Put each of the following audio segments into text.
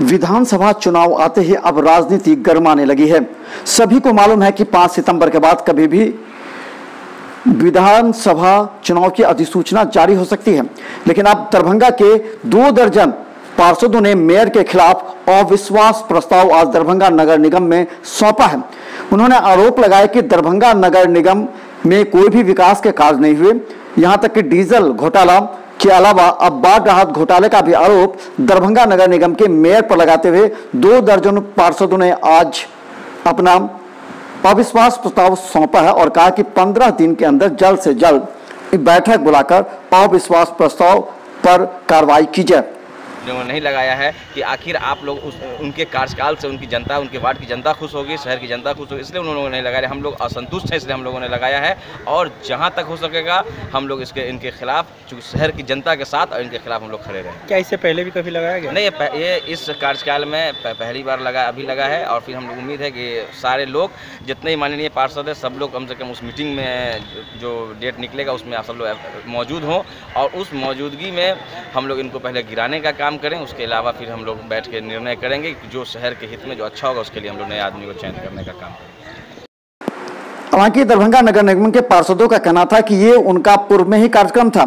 विधानसभा चुनाव आते ही अब राजनीति गरमाने लगी है। सभी को मालूम है कि 5 सितंबर के बाद कभी भी विधानसभा चुनाव की अधिसूचना जारी हो सकती है, लेकिन अब दरभंगा के 2 दर्जन पार्षदों ने मेयर के खिलाफ अविश्वास प्रस्ताव आज दरभंगा नगर निगम में सौंपा है। उन्होंने आरोप लगाया कि दरभंगा नगर निगम में कोई भी विकास के कार्य नहीं हुए, यहां तक कि डीजल घोटाला के अलावा अब बाढ़ राहत घोटाले का भी आरोप दरभंगा नगर निगम के मेयर पर लगाते हुए 2 दर्जन पार्षदों ने आज अपना अविश्वास प्रस्ताव सौंपा है और कहा कि 15 दिन के अंदर जल्द से जल्द बैठक बुलाकर अविश्वास प्रस्ताव पर कार्रवाई की जाए। जो नहीं लगाया है कि आखिर आप लोग उनके कार्यकाल से उनकी जनता, उनके वार्ड की जनता खुश होगी, शहर की जनता खुश होगी, इसलिए उन लोगों ने नहीं लगाया। हम लोग असंतुष्ट हैं, इसलिए हम लोगों ने लगाया है और जहां तक हो सकेगा हम लोग इनके खिलाफ, चूँकि शहर की जनता के साथ और इनके खिलाफ हम लोग खड़े रहे। क्या इससे पहले भी कभी लगाया गया? नहीं, ये इस कार्यकाल में पहली बार अभी लगा है और फिर हम लोग उम्मीद है कि सारे लोग, जितने माननीय पार्षद है, सब लोग कम से कम उस मीटिंग में जो डेट निकलेगा उसमें आप सब लोग मौजूद हों और उस मौजूदगी में हम लोग इनको पहले गिराने का काम करें। उसके अलावा फिर हम लोग बैठ के निर्णय करेंगे कि जो शहर के हित में जो अच्छा होगा उसके लिए हम लोग नए आदमी को चयन करने का काम करेंगे। हालांकि दरभंगा नगर निगम के पार्षदों का कहना था कि ये उनका पूर्व में ही कार्यक्रम था,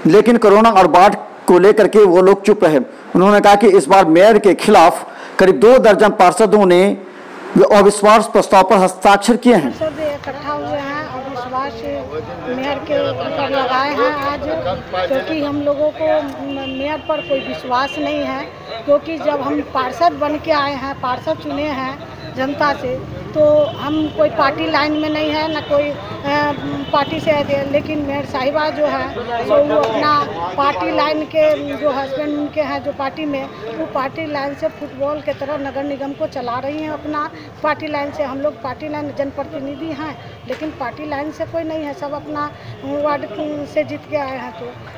लेकिन कोरोना और बाढ़ को लेकर के वो लोग चुप रहे। उन्होंने कहा कि इस बार मेयर के खिलाफ करीब 2 दर्जन पार्षदों ने अविश्वास प्रस्ताव पर हस्ताक्षर किए हैं। इकट्ठा हुए हैं, अविश्वास मेयर के ऊपर लगाए हैं आज, क्योंकि हम लोगों को मेयर पर कोई विश्वास नहीं है। क्योंकि जब हम पार्षद बन के आए हैं, पार्षद चुने हैं जनता से, तो हम कोई पार्टी लाइन में नहीं है, ना कोई पार्टी से है, लेकिन मेयर साहिबा जो है तो वो अपना पार्टी लाइन के जो हस्बैंड उनके हैं जो पार्टी में, वो पार्टी लाइन से फुटबॉल के तरह नगर निगम को चला रही हैं अपना पार्टी लाइन से। हम लोग पार्टी लाइन जनप्रतिनिधि हैं, लेकिन पार्टी लाइन से कोई नहीं है, सब अपना वार्ड से जीत के आए हैं,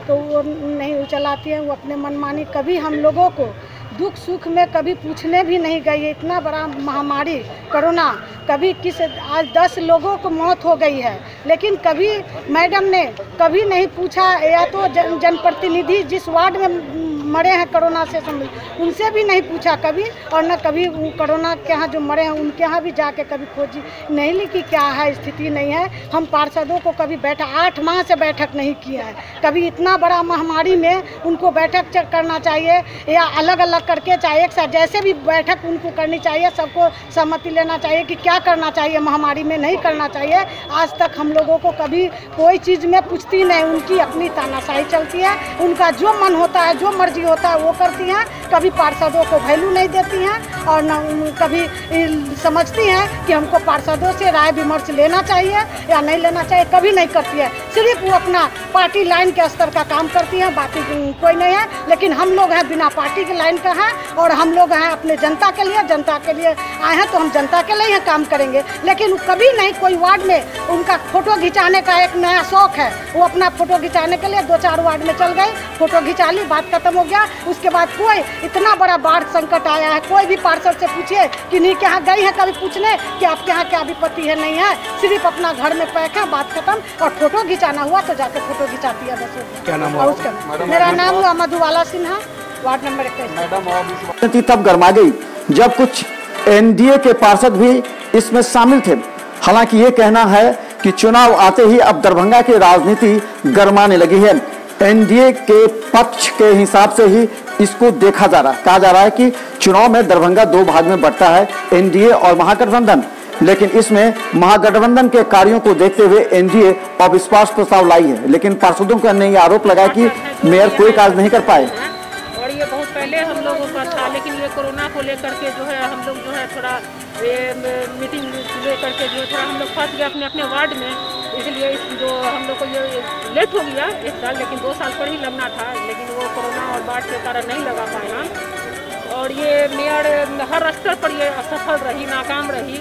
तो वो नहीं चलाती हैं। वो अपने मनमानी, कभी हम लोगों को दुख सुख में कभी पूछने भी नहीं गई है। इतना बड़ा महामारी कोरोना, कभी आज 10 लोगों को मौत हो गई है, लेकिन कभी मैडम ने कभी नहीं पूछा, या तो जनप्रतिनिधि जिस वार्ड में मरे हैं कोरोना से उनसे भी नहीं पूछा कभी, और न कभी कोरोना के यहाँ जो मरे हैं उनके यहाँ भी जाके कभी खोजी नहीं ली कि क्या है, स्थिति नहीं है। हम पार्षदों को कभी 8 माह से बैठक नहीं किया है। कभी इतना बड़ा महामारी में उनको बैठक करना चाहिए या अलग अलग करके, चाहे एक साथ जैसे भी बैठक उनको करनी चाहिए, सबको सहमति लेना चाहिए कि क्या करना चाहिए, महामारी में नहीं करना चाहिए। आज तक हम लोगों को कभी कोई चीज़ में पूछती नहीं, उनकी अपनी तानाशाही चलती है, उनका जो मन होता है, जो मर्जी होता है वो करती हैं। कभी पार्षदों को वैल्यू नहीं देती हैं और न कभी समझती हैं कि हमको पार्षदों से राय विमर्श लेना चाहिए या नहीं लेना चाहिए, कभी नहीं करती है। सिर्फ वो अपना पार्टी लाइन के स्तर का काम करती हैं, बाकी कोई नहीं है। लेकिन हम लोग हैं बिना पार्टी के लाइन का है और हम लोग हैं अपने जनता के लिए आए हैं, तो हम जनता के लिए काम करेंगे। लेकिन कभी नहीं कोई वार्ड में उनका फोटो खिंचाने का एक नया शौक है, वो अपना फोटो खिंचाने के लिए 2-4 वार्ड में चल गए, फोटो खिंचा ली, बात खत्म हो गया। उसके बाद कोई इतना बड़ा बाढ़ संकट आया है, कोई भी पार्षद से पूछिए कि नहीं के यहाँ गई है कभी पूछने कि आपके यहाँ क्या विपत्ति है, नहीं है। सिर्फ अपना घर में पैक है, बात खत्म। और फोटो खिंचाना हुआ तो जाकर फोटो खिंचाती है बस। क्या नाम है? मेरा नाम मधुबाला सिन्हा, वार्ड नंबर 21। तब गरमा गई जब कुछ एनडीए के पार्षद भी इसमें शामिल थे। हालांकि ये कहना है कि चुनाव आते ही अब दरभंगा की राजनीति गरमाने लगी है। एनडीए के पक्ष के हिसाब से ही इसको देखा जा रहा है। कहा जा रहा है कि चुनाव में दरभंगा 2 भाग में बंटता है, एनडीए और महागठबंधन, लेकिन इसमें महागठबंधन के कार्यों को देखते हुए एनडीए अविश्वास प्रस्ताव लाई है। लेकिन पार्षदों का ने आरोप लगाया कि मेयर कोई कार्य नहीं कर पाए। और ये बहुत पहले हम लोगों का था, लेकिन ये कोरोना को लेकर के जो है हम लोग जो है थोड़ा मीटिंग लेकर के जो थोड़ा हम लोग फंस गए अपने अपने वार्ड में, इसलिए जो हम लोग को ये लेट हो गया 1 साल, लेकिन 2 साल पर ही लगना था, लेकिन वो कोरोना और बाढ़ के कारण नहीं लगा पाए हम। और ये मेयर हर स्तर पर ये असफल रही, नाकाम रही।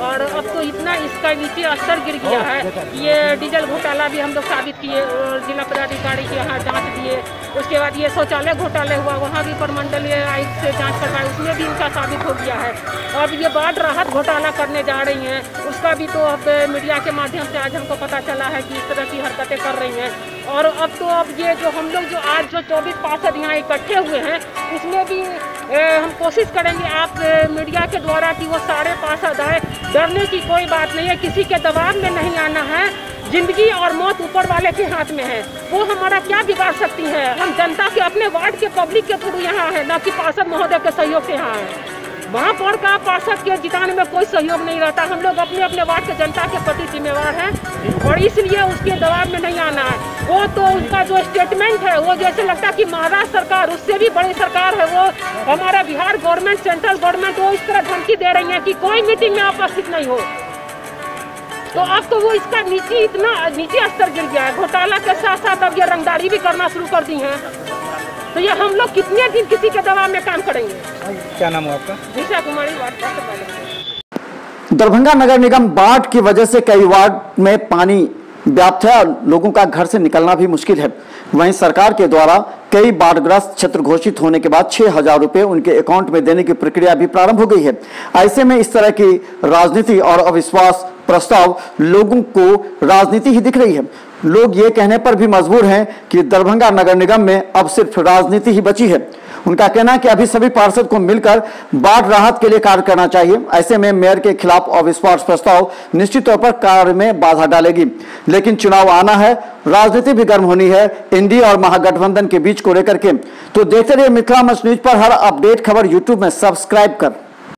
और अब तो इतना इसका नीचे स्तर गिर गया है। ये डीजल घोटाला भी हम लोग साबित किए और जिला पदाधिकारी के यहाँ जांच दिए। उसके बाद ये शौचालय घोटाले हुआ, वहाँ भी प्रमंडलीय आयुक्त से जांच करवाए, उसमें भी इनका साबित हो गया है। अब ये बाढ़ राहत घोटाला करने जा रही हैं, उसका भी तो अब मीडिया के माध्यम से आज हमको पता चला है कि इस तरह की हरकतें कर रही हैं। और अब ये जो हम लोग जो आज जो 24 पार्षद यहाँ इकट्ठे हुए हैं, उसमें भी हम कोशिश करेंगे आप मीडिया के द्वारा कि वो सारे पार्षद आए। डरने की कोई बात नहीं है, किसी के दबाव में नहीं आना है। जिंदगी और मौत ऊपर वाले के हाथ में है, वो हमारा क्या बिगाड़ सकती है। हम जनता के अपने वार्ड के पब्लिक के थ्रू यहाँ है, न कि पार्षद महोदय के सहयोग से यहाँ है। महापौर का पार्षद के जिताने में कोई सहयोग नहीं रहता। हम लोग अपने अपने वार्ड के जनता के प्रति जिम्मेवार हैं और इसलिए उसके दबाव में नहीं आना है। वो तो उनका जो स्टेटमेंट है वो जैसे लगता है कि महाराष्ट्र सरकार उससे भी बड़ी सरकार है, वो हमारा बिहार गवर्नमेंट, सेंट्रल गवर्नमेंट, वो इस तरह धमकी दे रही है कि कोई मीटिंग में उपस्थित नहीं हो। तो अब तो वो इसका नीचे स्तर गिर गया है। घोटाला के साथ साथ अब ये रंगदारी भी करना शुरू कर दी है। तो ये हम लोग कितने दिन किसी के दबाव में काम करेंगे। क्या नाम है आपका? दिशा कुमारी, वार्ड। दरभंगा नगर निगम बाढ़ की वजह से कई वार्ड में पानी व्याप्त है और लोगों का घर से निकलना भी मुश्किल है। वहीं सरकार के द्वारा कई बाढ़ग्रस्त क्षेत्र घोषित होने के बाद 6,000 रुपए उनके अकाउंट में देने की प्रक्रिया भी प्रारंभ हो गई है। ऐसे में इस तरह की राजनीति और अविश्वास प्रस्ताव लोगों को राजनीति ही दिख रही है। लोग ये कहने पर भी मजबूर हैं कि दरभंगा नगर निगम में अब सिर्फ राजनीति ही बची है। उनका कहना है कि अभी सभी पार्षद को मिलकर बाढ़ राहत के लिए कार्य करना चाहिए। ऐसे में मेयर के खिलाफ अविश्वास प्रस्ताव निश्चित तौर पर कार्य में बाधा डालेगी। लेकिन चुनाव आना है, राजनीति भी गर्म होनी है एनडीए और महागठबंधन के बीच को लेकर के। तो देखते रहिए मिथिला मंच न्यूज पर हर अपडेट खबर यूट्यूब में सब्सक्राइब कर।